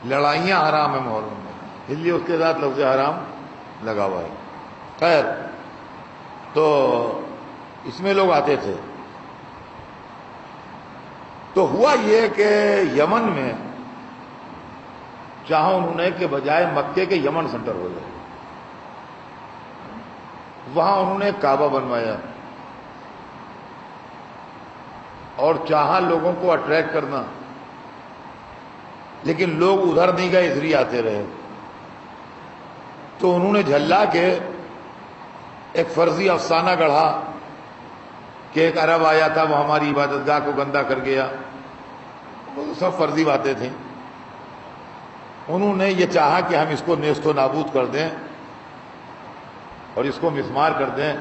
لڑائیاں حرام ہیں محرم میں، اس لیے اس کے ساتھ لفظ حرام لگا ہوا ہے۔ خیر، تو اس میں لوگ آتے تھے، تو ہوا یہ کہ یمن میں چاہا انہوں نے کہ بجائے مکے کے یمن سینٹر ہو جائے، وہاں انہوں نے کعبہ بنوایا، اور چاہا لوگوں کو اٹریکٹ کرنا، لیکن لوگ ادھر نہیں گئے، ادھر ہی آتے رہے، تو انہوں نے جھلا کے ایک فرضی افسانہ گڑھا کہ ایک عرب آیا تھا، وہ ہماری عبادت گاہ کو گندا کر گیا، وہ سب فرضی باتیں تھیں۔ انہوں نے یہ چاہا کہ ہم اس کو نیست و نابود کر دیں اور اس کو مسمار کر دیں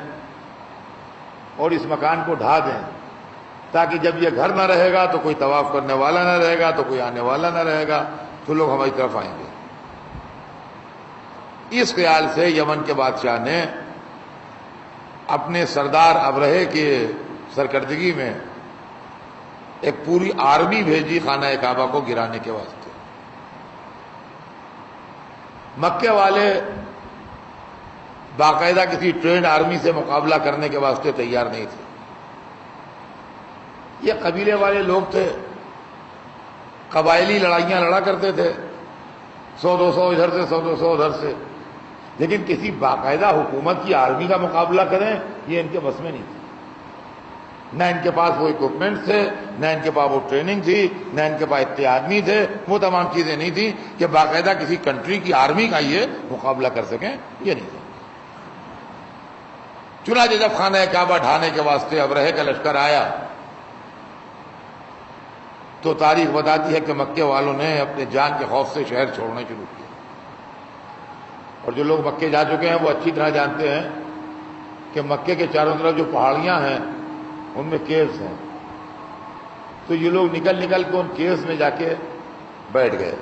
اور اس مکان کو ڈھا دیں، تاکہ جب یہ گھر نہ رہے گا تو کوئی طواف کرنے والا نہ رہے گا، تو کوئی آنے والا نہ رہے گا، تو لوگ ہماری طرف آئیں گے۔ اس خیال سے یمن کے بادشاہ نے اپنے سردار ابرہے کے سرکردگی میں ایک پوری آرمی بھیجی خانہ کعبہ کو گرانے کے واسطے۔ مکے والے باقاعدہ کسی ٹرینڈ آرمی سے مقابلہ کرنے کے واسطے تیار نہیں تھے۔ یہ قبیلے والے لوگ تھے، قبائلی لڑائیاں لڑا کرتے تھے، 100-200 ادھر سے، 100-200 ادھر سے، لیکن کسی باقاعدہ حکومت کی آرمی کا مقابلہ کریں یہ ان کے بس میں نہیں تھی۔ نہ ان کے پاس وہ اکوپمنٹ تھے، نہ ان کے پاس وہ ٹریننگ تھی، نہ ان کے پاس اتنے آدمی تھے، وہ تمام چیزیں نہیں تھیں کہ باقاعدہ کسی کنٹری کی آرمی کا یہ مقابلہ کر سکیں، یہ نہیں تھا۔ چنانچہ جب خانہ کعبہ ڈھانے کے واسطے ابرہے کا لشکر آیا تو تاریخ بتاتی ہے کہ مکے والوں نے اپنے جان کے خوف سے شہر چھوڑنا شروع کیا، اور جو لوگ مکے جا چکے ہیں وہ اچھی طرح جانتے ہیں کہ مکے کے چاروں طرف جو پہاڑیاں ہیں ان میں کیوز ہیں، تو یہ لوگ نکل کے ان کیوز میں جا کے بیٹھ گئے،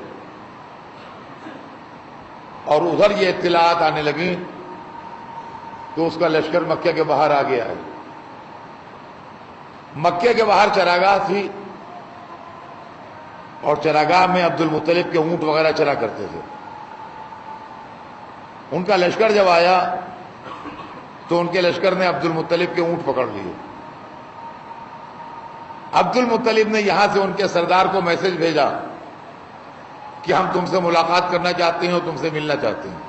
اور ادھر یہ اطلاعات آنے لگیں تو اس کا لشکر مکے کے باہر آ گیا ہے۔ مکے کے باہر چراگاہ تھی، اور چراگاہ میں عبد المطلب کے اونٹ وغیرہ چرا کرتے تھے۔ ان کا لشکر جب آیا تو ان کے لشکر نے عبد المطلب کے اونٹ پکڑ لیے۔ عبد المطلب نے یہاں سے ان کے سردار کو میسج بھیجا کہ ہم تم سے ملاقات کرنا چاہتے ہیں اور تم سے ملنا چاہتے ہیں۔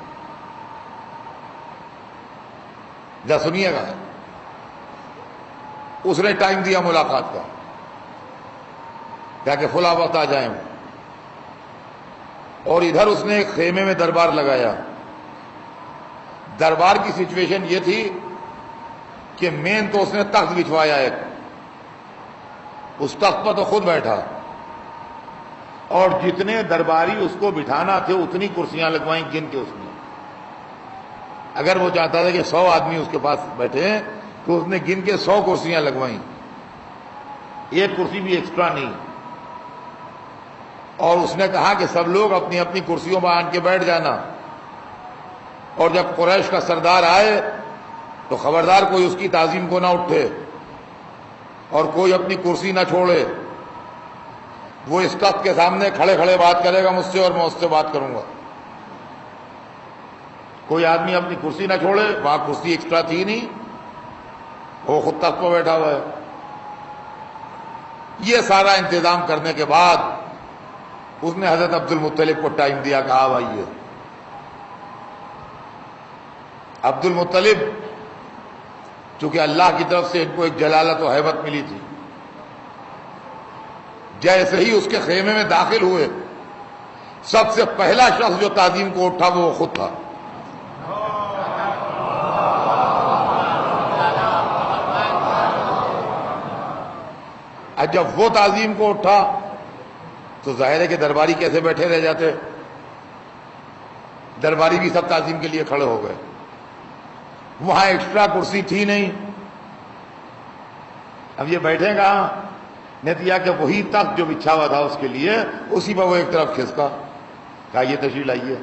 جا سنیے گا، اس نے ٹائم دیا ملاقات کا، کہ فلاں وقت آ جائیں، اور ادھر اس نے ایک خیمے میں دربار لگایا۔ دربار کی سچویشن یہ تھی کہ مین تو اس نے تخت بچھوایا ایک، اس تخت پر تو خود بیٹھا، اور جتنے درباری اس کو بٹھانا تھے اتنی کرسیاں لگوائیں گن کے اس نے۔ اگر وہ چاہتا تھا کہ 100 آدمی اس کے پاس بیٹھے ہیں تو اس نے گن کے 100 کرسیاں لگوائیں، ایک کرسی بھی ایکسٹرا نہیں، اور اس نے کہا کہ سب لوگ اپنی اپنی کرسیوں پر آن کے بیٹھ جانا، اور جب قریش کا سردار آئے تو خبردار کوئی اس کی تعظیم کو نہ اٹھے اور کوئی اپنی کرسی نہ چھوڑے، وہ اس تخت کے سامنے کھڑے کھڑے بات کرے گا مجھ سے اور میں اس سے بات کروں گا، کوئی آدمی اپنی کرسی نہ چھوڑے۔ وہاں کرسی ایکسٹرا تھی نہیں، وہ خود تخت پر بیٹھا ہوا ہے۔ یہ سارا انتظام کرنے کے بعد اس نے حضرت عبد المطلب کو ٹائم دیا کہ آپ آئیے۔ عبد المطلب چونکہ اللہ کی طرف سے ان کو ایک جلالت و ہیبت ملی تھی، جیسے ہی اس کے خیمے میں داخل ہوئے سب سے پہلا شخص جو تعظیم کو اٹھا وہ خود تھا۔ جب وہ تعظیم کو اٹھا تو ظاہر ہے کہ درباری کیسے بیٹھے رہ جاتے، درباری بھی سب تعظیم کے لیے کھڑے ہو گئے۔ وہاں ایکسٹرا کرسی تھی نہیں، اب یہ بیٹھے کہاں؟ نتیجہ کہ وہی تخت جو بچھا ہوا تھا اس کے لیے اسی پر وہ ایک طرف کھسکا، کہا یہ تشریف لائیے۔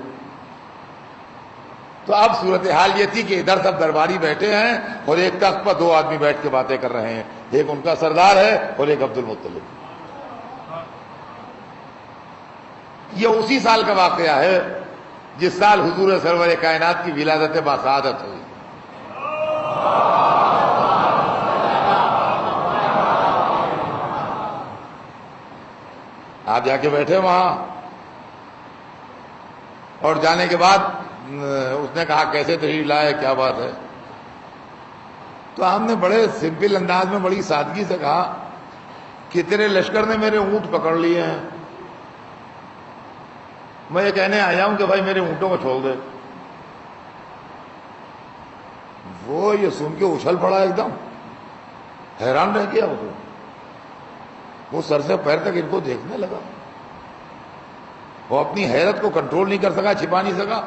تو اب صورتحال یہ تھی کہ ادھر سب درباری بیٹھے ہیں اور ایک تخت پر 2 آدمی بیٹھ کے باتیں کر رہے ہیں، ایک ان کا سردار ہے اور ایک عبد المطلب۔ یہ اسی سال کا واقعہ ہے جس سال حضور سرور کائنات کی ولادت باسعادت ہوئی. آپ جا کے بیٹھے وہاں, اور جانے کے بعد اس نے کہا کیسے تشریف لائے, کیا بات ہے؟ تو ہم نے بڑے سمپل انداز میں بڑی سادگی سے کہا کہ تیرے لشکر نے میرے اونٹ پکڑ لیے ہیں, میں یہ کہنے آیا ہوں کہ بھائی میرے اونٹوں کو چھوڑ دے. وہ یہ سن کے اچھل پڑا, ایک دم حیران رہ گیا. وہ سر سے پیر تک ان کو دیکھنے لگا, وہ اپنی حیرت کو کنٹرول نہیں کر سکا, چھپا نہیں سکا.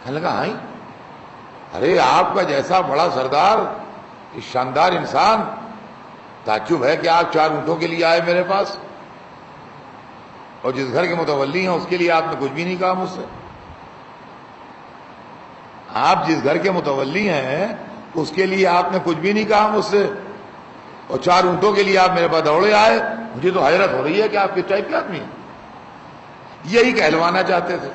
کہنے لگا ہاں, ارے آپ کا جیسا بڑا سردار, شاندار انسان, تعجب ہے کہ آپ 4 اونٹوں کے لیے آئے میرے پاس, اور جس گھر کے متولی ہیں اس کے لیے آپ نے کچھ بھی نہیں کہا مجھ سے. آپ جس گھر کے متولی ہیں اس کے لیے آپ نے کچھ بھی نہیں کہا مجھ سے, اور 4 اونٹوں کے لیے آپ میرے پاس دوڑے آئے. مجھے تو حیرت ہو رہی ہے کہ آپ کس ٹائپ کے آدمی ہیں. یہی کہلوانا چاہتے تھے,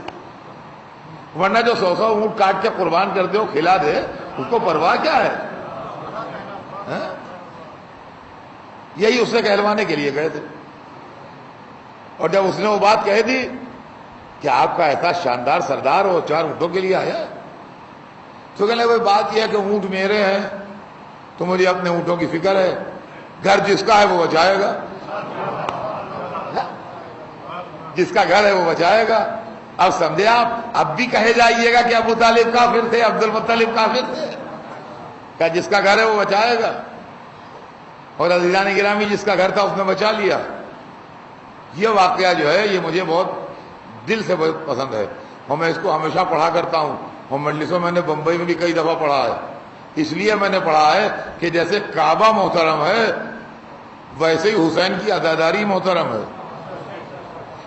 ورنہ جو 100 اونٹ کاٹ کے قربان کر دے, کھلا دے, اس کو پرواہ کیا ہے؟ یہی اس نے کہلوانے کے لیے گئے تھے. اور جب اس نے وہ بات کہہ دی کہ آپ کا ایسا شاندار سردار ہو 4 اونٹوں کے لیے آیا, تو کہنے لگے بات یہ ہے کہ اونٹ میرے ہیں تو مجھے اپنے اونٹوں کی فکر ہے, گھر جس کا ہے وہ بچائے گا, جس کا گھر ہے وہ بچائے گا. اب سمجھے آپ, اب بھی کہے جائیے گا کہ ابو طالب کافر تھے, عبد المطلب کافر تھے, کہ جس کا گھر ہے وہ بچائے گا. اور عزیزان گرامی, جس کا گھر تھا اس نے بچا لیا. یہ واقعہ جو ہے یہ مجھے بہت دل سے بہت پسند ہے, اور میں اس کو ہمیشہ پڑھا کرتا ہوں, اور مجلسوں میں نے بمبئی میں بھی کئی دفعہ پڑھا ہے. اس لیے میں نے پڑھا ہے کہ جیسے کعبہ محترم ہے ویسے ہی حسین کی عزاداری محترم ہے.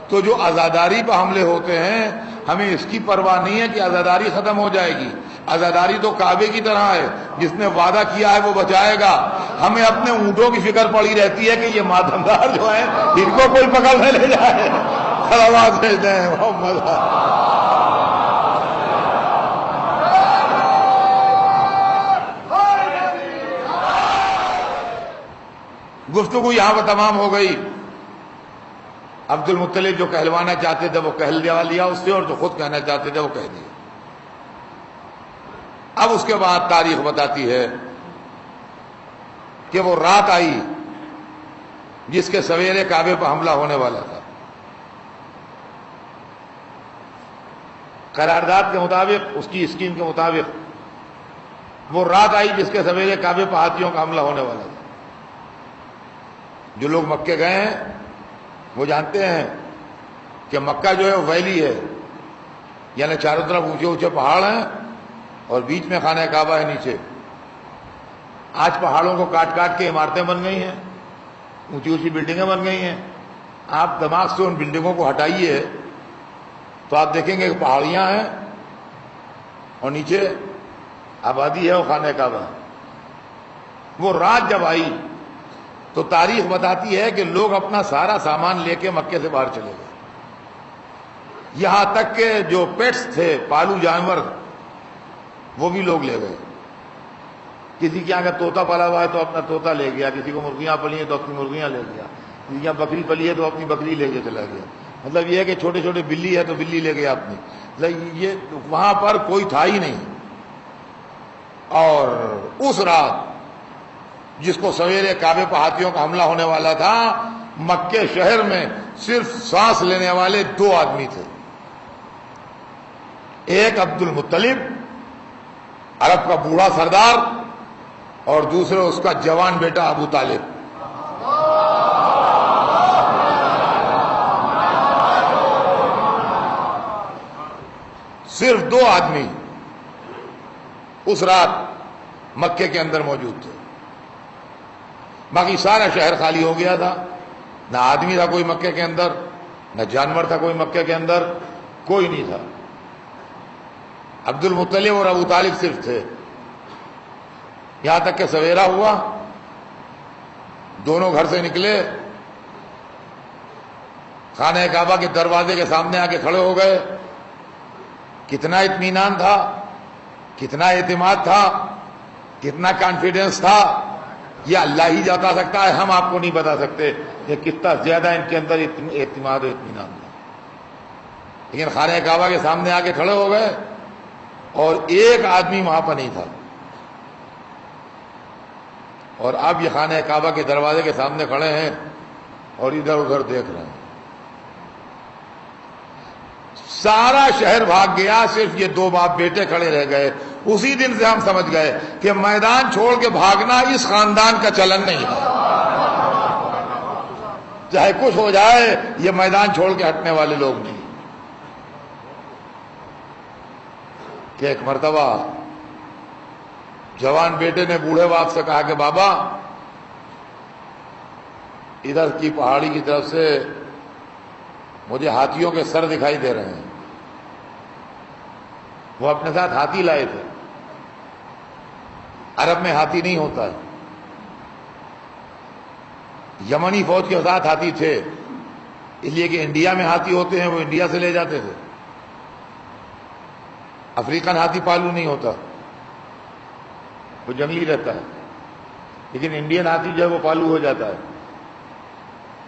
تو جو عزاداری پہ حملے ہوتے ہیں, ہمیں اس کی پرواہ نہیں ہے کہ عزاداری ختم ہو جائے گی. عزاداری تو کعبے کی طرح ہے, جس نے وعدہ کیا ہے وہ بچائے گا. ہمیں اپنے اونٹوں کی فکر پڑی رہتی ہے کہ یہ ماتمدار جو ہیں ان کو کوئی پکڑ نہ لے جائے. صلوات بھیجتے ہیں محمد. گفتگو یہاں پر تمام ہو گئی. عبد المطلب جو کہلوانا چاہتے تھے وہ کہہ لیا اس سے, اور جو خود کہنا چاہتے تھے وہ کہہ دیا. اب اس کے بعد تاریخ بتاتی ہے کہ وہ رات آئی جس کے سویرے کعبے پر حملہ ہونے والا تھا. قرارداد کے مطابق, اس کی اسکیم کے مطابق وہ رات آئی جس کے سویرے کعبے پر ہاتھیوں کا حملہ ہونے والا تھا. جو لوگ مکے گئے ہیں وہ جانتے ہیں کہ مکہ جو ہے وہ ویلی ہے, یعنی چاروں طرف اونچے اونچے پہاڑ ہیں اور بیچ میں خانہ کعبہ ہے نیچے. آج پہاڑوں کو کاٹ کاٹ کے عمارتیں بن گئی ہیں, اونچی اونچی بلڈنگیں بن گئی ہیں. آپ دماغ سے ان بلڈنگوں کو ہٹائیے تو آپ دیکھیں گے کہ پہاڑیاں ہیں اور نیچے آبادی ہے, وہ خانہ کعبہ. وہ رات جب آئی تو تاریخ بتاتی ہے کہ لوگ اپنا سارا سامان لے کے مکے سے باہر چلے گئے. یہاں تک کہ جو پیٹس تھے, پالو جانور, وہ بھی لوگ لے گئے. کسی کے یہاں کا طوطا پلا ہوا ہے تو اپنا طوطا لے گیا, کسی کو مرغیاں پلی ہیں تو اپنی مرغیاں لے گیا, کسی کے یہاں بکری پلی ہے تو اپنی بکری لے کے چلا گیا. مطلب یہ ہے کہ چھوٹے چھوٹے بلی ہے تو بلی لے گیا اپنی. مطلب یہ وہاں پر کوئی تھا ہی نہیں. اور اس رات جس کو سویرے کعبے پر ہاتھیوں کا حملہ ہونے والا تھا, مکے شہر میں صرف سانس لینے والے 2 آدمی تھے. ایک عبد المطلب, عرب کا بوڑھا سردار, اور دوسرے اس کا جوان بیٹا ابو طالب. صرف 2 آدمی اس رات مکے کے اندر موجود تھے. باقی سارا شہر خالی ہو گیا تھا. نہ آدمی تھا کوئی مکے کے اندر, نہ جانور تھا کوئی مکے کے اندر, کوئی نہیں تھا. عبد المطلب اور ابو طالب صرف تھے. یہاں تک کہ سویرا ہوا, دونوں گھر سے نکلے خانہ کعبہ کے دروازے کے سامنے آ کے کھڑے ہو گئے. کتنا اطمینان تھا, کتنا اعتماد تھا, کتنا کانفیڈنس تھا, یہ اللہ ہی بتا سکتا ہے, ہم آپ کو نہیں بتا سکتے کہ کتنا زیادہ ان کے اندر اعتماد و اطمینان تھا. لیکن خانہ کعبہ کے سامنے آ کے کھڑے ہو گئے اور ایک آدمی وہاں پر نہیں تھا. اور اب یہ خانہ کعبہ کے دروازے کے سامنے کھڑے ہیں اور ادھر ادھر دیکھ رہے ہیں. سارا شہر بھاگ گیا, صرف یہ دو باپ بیٹے کھڑے رہ گئے. اسی دن سے ہم سمجھ گئے کہ میدان چھوڑ کے بھاگنا اس خاندان کا چلن نہیں ہے. چاہے کچھ ہو جائے, یہ میدان چھوڑ کے ہٹنے والے لوگ نہیں. کہ ایک مرتبہ جوان بیٹے نے بوڑھے باپ سے کہا کہ بابا, ادھر کی پہاڑی کی طرف سے مجھے ہاتھیوں کے سر دکھائی دے رہے ہیں. وہ اپنے ساتھ ہاتھی لائے تھے. عرب میں ہاتھی نہیں ہوتا ہے. یمنی فوج کے ساتھ ہاتھی تھے, اس لیے کہ انڈیا میں ہاتھی ہوتے ہیں, وہ انڈیا سے لے جاتے تھے. افریقن ہاتھی پالو نہیں ہوتا, وہ جنگلی رہتا ہے. لیکن انڈین ہاتھی جو ہے وہ پالو ہو جاتا ہے.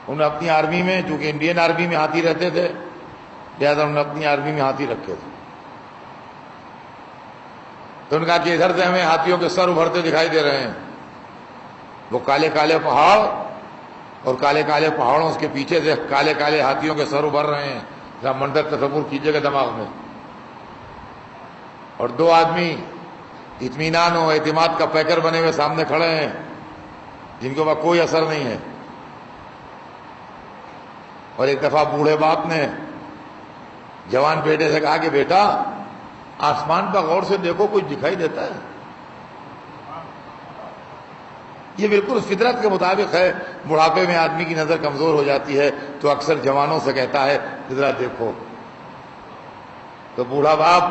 انہوں نے اپنی آرمی میں, چونکہ انڈین آرمی میں ہاتھی رہتے تھے, لہٰذا انہوں نے اپنی آرمی میں ہاتھی رکھے تھے. تو انہوں نے کہا کہ ادھر سے ہمیں ہاتھیوں کے سر ابھرتے دکھائی دے رہے ہیں. وہ کالے کالے پہاڑ اور کالے کالے پہاڑوں کے پیچھے سے کالے کالے ہاتھیوں کے سر ابھر رہے ہیں. ذرا منظر تصور کیجیے گا دماغ میں. اور دو آدمی اطمینان و اعتماد کا پیکر بنے ہوئے سامنے کھڑے ہیں, جن کے اوپر کوئی اثر نہیں ہے. اور ایک دفعہ بوڑھے باپ نے جوان بیٹے سے کہا کہ بیٹا, آسمان پر غور سے دیکھو, کچھ دکھائی دیتا ہے؟ یہ بالکل فطرت کے مطابق ہے. بڑھاپے میں آدمی کی نظر کمزور ہو جاتی ہے تو اکثر جوانوں سے کہتا ہے ذرا دیکھو. تو بوڑھا باپ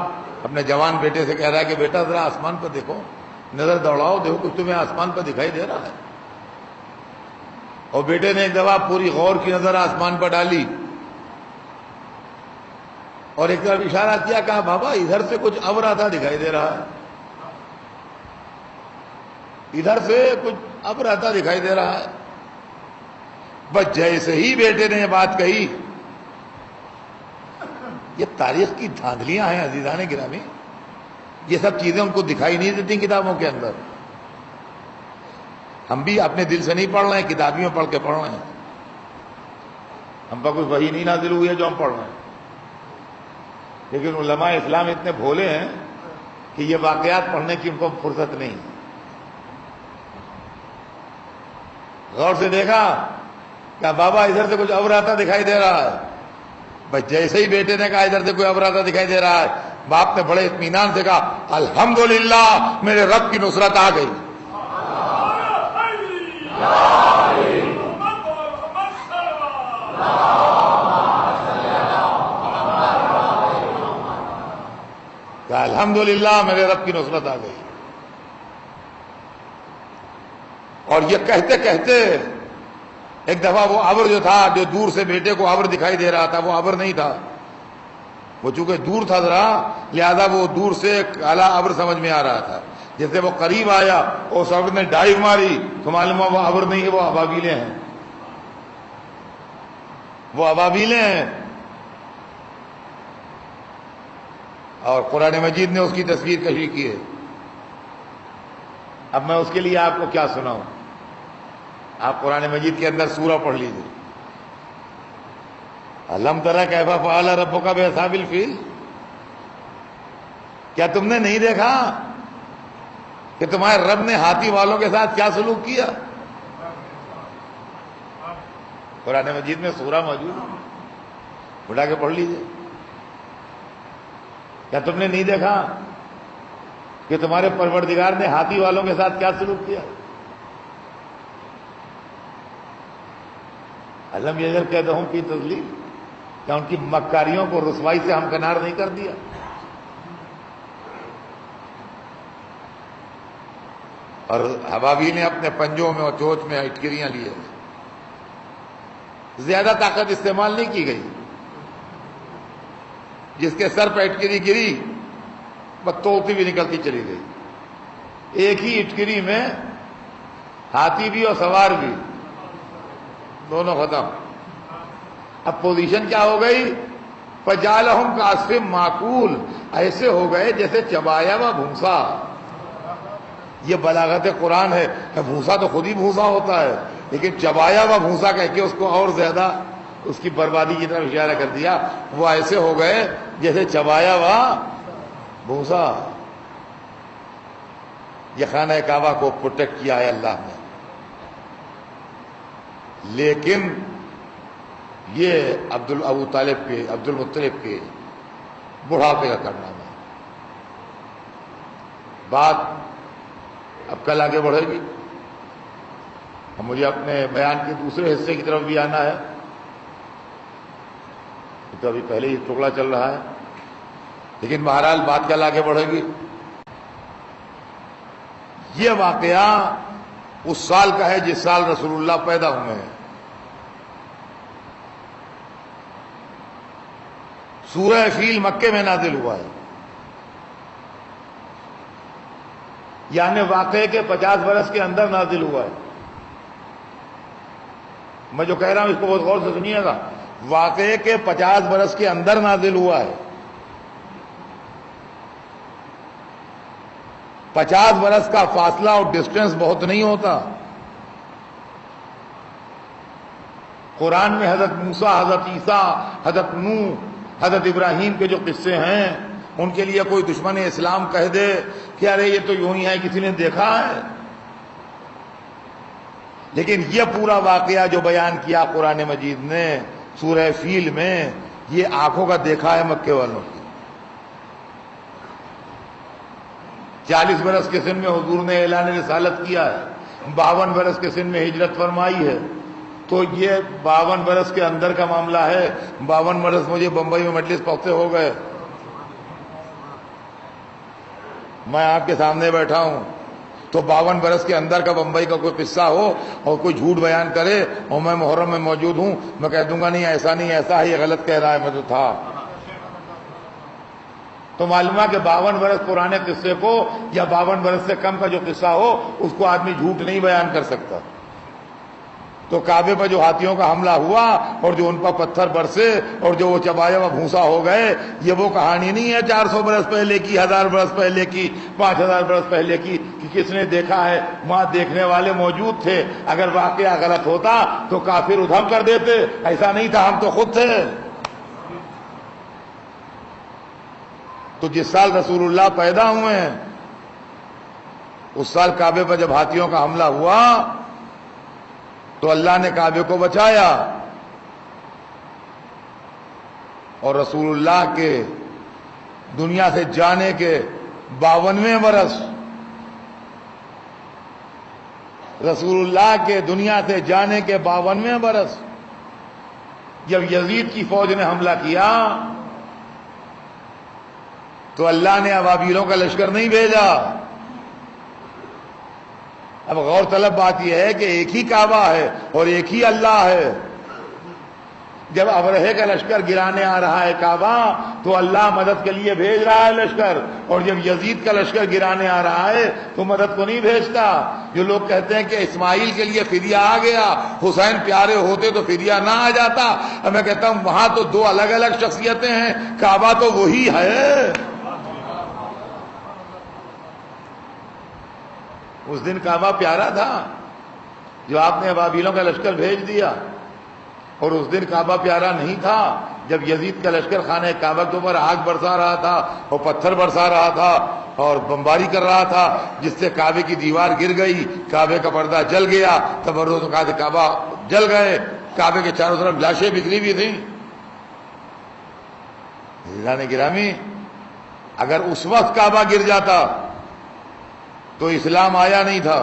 اپنے جوان بیٹے سے کہہ رہا ہے کہ بیٹا ذرا آسمان پر دیکھو, نظر دوڑاؤ, دیکھو کچھ تمہیں آسمان پر دکھائی دے رہا ہے. اور بیٹے نے ایک دفعہ پوری غور کی نظر آسمان پر ڈالی اور ایک طرف اشارہ کیا, کہا بابا ادھر سے کچھ ابر آتا دکھائی دے رہا ہے, ادھر سے کچھ ابر آتا دکھائی دے رہا ہے. بس جیسے ہی بیٹے نے یہ بات کہی, یہ تاریخ کی دھاندلیاں ہیں عزیزان گرامی. یہ سب چیزیں ان کو دکھائی نہیں دیتی کتابوں کے اندر. ہم بھی اپنے دل سے نہیں پڑھ رہے ہیں, کتابیوں پڑھ کے پڑھ رہے ہیں. ہم پر کوئی وحی نہیں نازل ہوئی ہے جو ہم پڑھ رہے ہیں. لیکن علماء اسلام اتنے بھولے ہیں کہ یہ واقعات پڑھنے کی ان کو فرصت نہیں. غور سے دیکھا, کیا بابا ادھر سے کچھ ابر آتا دکھائی دے رہا ہے. بس جیسے ہی بیٹے نے کہا ادھر سے کوئی ابر آتا دکھائی دے رہا ہے, باپ نے بڑے اطمینان سے کہا الحمدللہ میرے رب کی نصرت آ گئی. کہا الحمدللہ میرے رب کی نصرت آ گئی. اور یہ کہتے کہتے ایک دفعہ وہ ابر جو تھا, جو دور سے بیٹے کو ابر دکھائی دے رہا تھا, وہ ابر نہیں تھا. وہ چونکہ دور تھا ذرا, لہذا وہ دور سے کالا ابر سمجھ میں آ رہا تھا. جیسے وہ قریب آیا اور اس ابر نے ڈائیو ماری تو معلوم ہوا وہ ابر نہیں ہے, وہ ابابیلیں ہیں. وہ ابابیلیں ہیں. اور قرآن مجید نے اس کی تصویر کشی کی ہے. اب میں اس کے لیے آپ کو کیا سناؤں. آپ قرآن مجید کے اندر سورہ پڑھ لیجیے. الم تری کیف فعل ربک باصحاب الفیل. کیا تم نے نہیں دیکھا کہ تمہارے رب نے ہاتھی والوں کے ساتھ کیا سلوک کیا. قرآن مجید میں سورہ موجود ہے, اٹھا کے پڑھ لیجیے. کیا تم نے نہیں دیکھا کہ تمہارے پروردگار نے ہاتھی والوں کے ساتھ کیا سلوک کیا. علم یجر کہتا ہوں کی تسلیم, کیا ان کی مکاریوں کو رسوائی سے ہمکنار نہیں کر دیا. اور حبابی نے اپنے پنجوں میں اور چوچ میں اٹکریاں لیے. زیادہ طاقت استعمال نہیں کی گئی. جس کے سر پہ اٹکری گری بس توڑتی بھی نکلتی چلی گئی. ایک ہی اٹکری میں ہاتھی بھی اور سوار بھی دونوں ختم. اب پوزیشن کیا ہو گئی؟ فجعلہم کعصف معقول، ایسے ہو گئے جیسے چبایا ہوا بھوسا. یہ بلاغت قرآن ہے. بھوسا تو خود ہی بھوسا ہوتا ہے، لیکن چبایا ہوا بھوسا کہہ کے اس کو اور زیادہ اس کی بربادی کی طرف اشارہ کر دیا. وہ ایسے ہو گئے جیسے چبایا ہوا بھوسا. یہ خانہ کعبہ کو پروٹیکٹ کیا ہے اللہ نے. لیکن یہ ابو طالب کے، عبد المطلب کے بڑھاپے کا کارنامہ ہے. بات اب کل آگے بڑھے گی. اب مجھے اپنے بیان کے دوسرے حصے کی طرف بھی آنا ہے. تو ابھی پہلے ہی ٹکڑا چل رہا ہے، لیکن بہرحال بات کل آگے بڑھے گی. یہ واقعہ اس سال کا ہے جس سال رسول اللہ پیدا ہوئے ہیں. سورہ فیل مکے میں نازل ہوا ہے، یعنی واقعے کے 50 برس کے اندر نازل ہوا ہے. میں جو کہہ رہا ہوں اس کو بہت غور سے سنیے گا. واقعے کے 50 برس کے اندر نازل ہوا ہے. 50 برس کا فاصلہ اور ڈسٹینس بہت نہیں ہوتا. قرآن میں حضرت موسیٰ، حضرت عیسیٰ، حضرت نوح، حضرت ابراہیم کے جو قصے ہیں، ان کے لیے کوئی دشمن اسلام کہہ دے کہ ارے یہ تو یوں ہی ہے، کسی نے دیکھا ہے. لیکن یہ پورا واقعہ جو بیان کیا قرآن مجید نے سورہ فیل میں، یہ آنکھوں کا دیکھا ہے مکے والوں کی. 40 برس کے سن میں حضور نے اعلان رسالت کیا ہے، 52 برس کے سن میں ہجرت فرمائی ہے. تو یہ 52 برس کے اندر کا معاملہ ہے. 52 برس مجھے بمبئی میں مجلس پہنچتے ہو گئے. میں آپ کے سامنے بیٹھا ہوں، تو 52 برس کے اندر کا بمبئی کا کوئی قصہ ہو اور کوئی جھوٹ بیان کرے اور میں محرم میں موجود ہوں، میں کہہ دوں گا نہیں ایسا نہیں، ایسا ہے، یہ غلط کہہ رہا ہے، میں تو تھا. تو معلوم ہے کہ 52 برس پرانے قصے کو یا 52 برس سے کم کا جو قصہ ہو اس کو آدمی جھوٹ نہیں بیان کر سکتا. تو کعبے پر جو ہاتھیوں کا حملہ ہوا اور جو ان پر پتھر برسے اور جو وہ چبایا ہوا بھوسا ہو گئے، یہ وہ کہانی نہیں ہے 400 برس پہلے کی، 1000 برس پہلے کی، 5000 برس پہلے کی کہ کس نے دیکھا ہے. وہاں دیکھنے والے موجود تھے. اگر واقعہ غلط ہوتا تو کافر ادھم کر دیتے. ایسا نہیں تھا، ہم تو خود تھے. تو جس سال رسول اللہ پیدا ہوئے ہیں اس سال کعبے پر جب ہاتھیوں کا حملہ ہوا تو اللہ نے کعبے کو بچایا، اور رسول اللہ کے دنیا سے جانے کے 52ویں برس، رسول اللہ کے دنیا سے جانے کے 52ویں برس جب یزید کی فوج نے حملہ کیا تو اللہ نے ابابیلوں کا لشکر نہیں بھیجا. اب غور طلب بات یہ ہے کہ ایک ہی کعبہ ہے اور ایک ہی اللہ ہے. جب ابرہے کا لشکر گرانے آ رہا ہے کعبہ تو اللہ مدد کے لیے بھیج رہا ہے لشکر، اور جب یزید کا لشکر گرانے آ رہا ہے تو مدد کو نہیں بھیجتا. جو لوگ کہتے ہیں کہ اسماعیل کے لیے فدیہ آ گیا، حسین پیارے ہوتے تو فدیہ نہ آ جاتا، اب میں کہتا ہوں وہاں تو دو الگ الگ شخصیتیں ہیں، کعبہ تو وہی ہے. اس دن کعبہ پیارا تھا جو آپ نے ابابیلوں کا لشکر بھیج دیا، اور اس دن کعبہ پیارا نہیں تھا جب یزید کا لشکر خانہ کعبہ کے اوپر آگ برسا رہا تھا اور پتھر برسا رہا تھا اور بمباری کر رہا تھا، جس سے کعبے کی دیوار گر گئی، کعبے کا پردہ جل گیا، تبرکات کعبہ جل گئے، کعبے کے چاروں طرف لاشیں بکھری ہوئی تھیں. اللہ نے گرامی، اگر اس وقت کعبہ گر جاتا تو اسلام آیا نہیں تھا،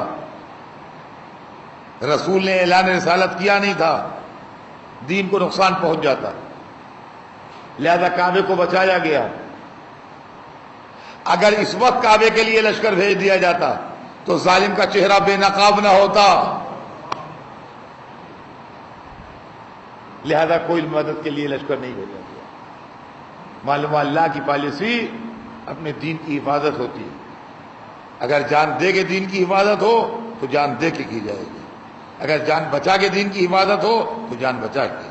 رسول نے اعلان رسالت کیا نہیں تھا، دین کو نقصان پہنچ جاتا. لہذا کعبے کو بچایا گیا. اگر اس وقت کعبے کے لیے لشکر بھیج دیا جاتا تو ظالم کا چہرہ بے نقاب نہ ہوتا. لہذا کوئی مدد کے لیے لشکر نہیں بھیجا گیا۔ معلوم اللہ کی پالیسی اپنے دین کی حفاظت ہوتی ہے، اگر جان دے کے دین کی حفاظت ہو تو جان دے کے کی جائے گی، اگر جان بچا کے دین کی حفاظت ہو تو جان بچا کے